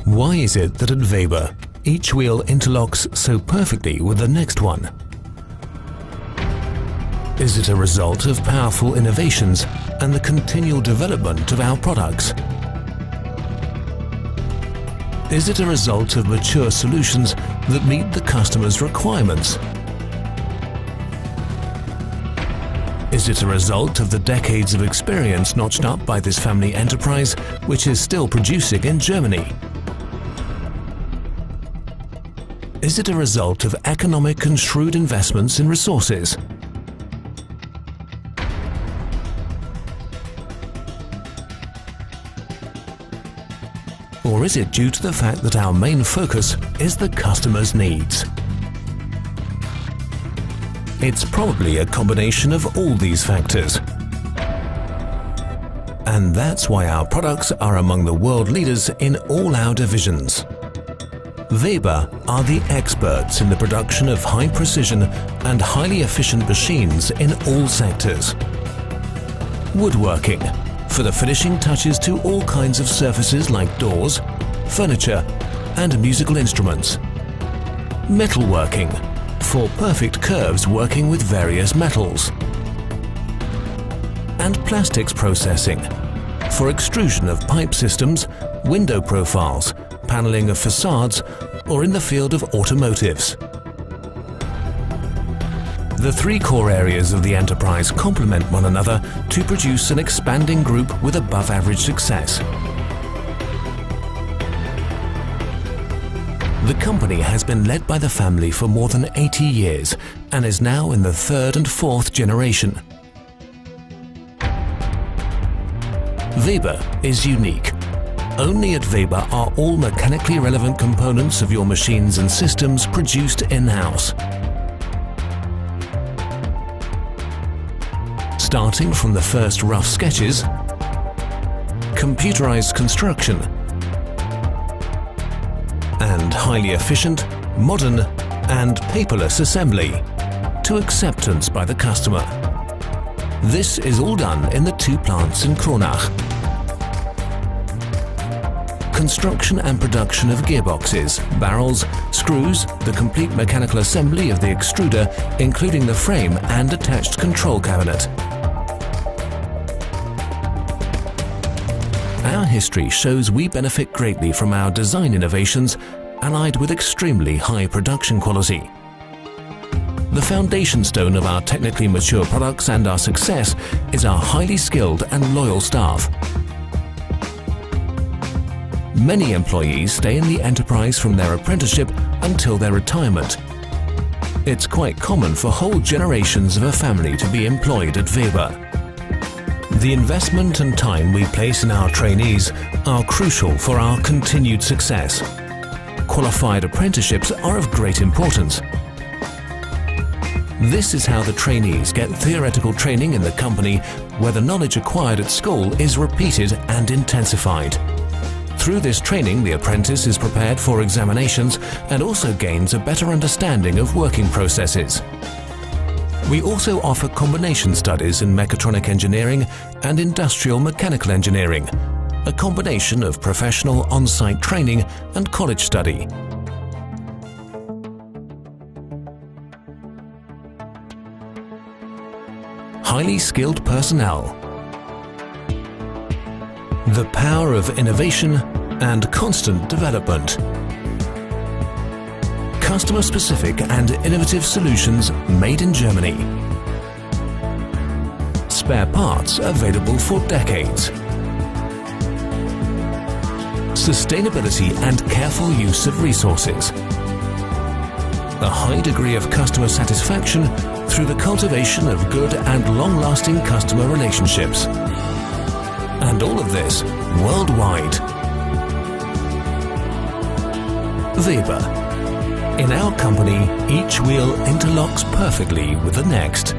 Why is it that at Weber, each wheel interlocks so perfectly with the next one? Is it a result of powerful innovations and the continual development of our products? Is it a result of mature solutions that meet the customer's requirements? Is it a result of the decades of experience notched up by this family enterprise, which is still producing in Germany? Is it a result of economic and shrewd investments in resources? Or is it due to the fact that our main focus is the customer's needs? It's probably a combination of all these factors. And that's why our products are among the world leaders in all our divisions. Weber are the experts in the production of high-precision and highly efficient machines in all sectors. Woodworking, for the finishing touches to all kinds of surfaces like doors, furniture and musical instruments. Metalworking, for perfect curves working with various metals. And plastics processing, for extrusion of pipe systems, window profiles, paneling of facades, or in the field of automotives. The three core areas of the enterprise complement one another to produce an expanding group with above-average success. The company has been led by the family for more than 80 years and is now in the third and fourth generation. Weber is unique. Only at Weber are all mechanically relevant components of your machines and systems produced in-house. Starting from the first rough sketches, computerized construction, and highly efficient, modern, and paperless assembly, to acceptance by the customer. This is all done in the two plants in Kronach. Construction and production of gearboxes, barrels, screws, the complete mechanical assembly of the extruder, including the frame and attached control cabinet. Our history shows we benefit greatly from our design innovations, allied with extremely high production quality. The foundation stone of our technically mature products and our success is our highly skilled and loyal staff. Many employees stay in the enterprise from their apprenticeship until their retirement. It's quite common for whole generations of a family to be employed at Weber. The investment and time we place in our trainees are crucial for our continued success. Qualified apprenticeships are of great importance. This is how the trainees get theoretical training in the company, where the knowledge acquired at school is repeated and intensified. Through this training, the apprentice is prepared for examinations and also gains a better understanding of working processes. We also offer combination studies in mechatronic engineering and industrial mechanical engineering, a combination of professional on-site training and college study. Highly skilled personnel. The power of innovation and constant development. Customer-specific and innovative solutions made in Germany. Spare parts available for decades. Sustainability and careful use of resources. A high degree of customer satisfaction through the cultivation of good and long-lasting customer relationships. And all of this worldwide. Weber. In our company, each wheel interlocks perfectly with the next.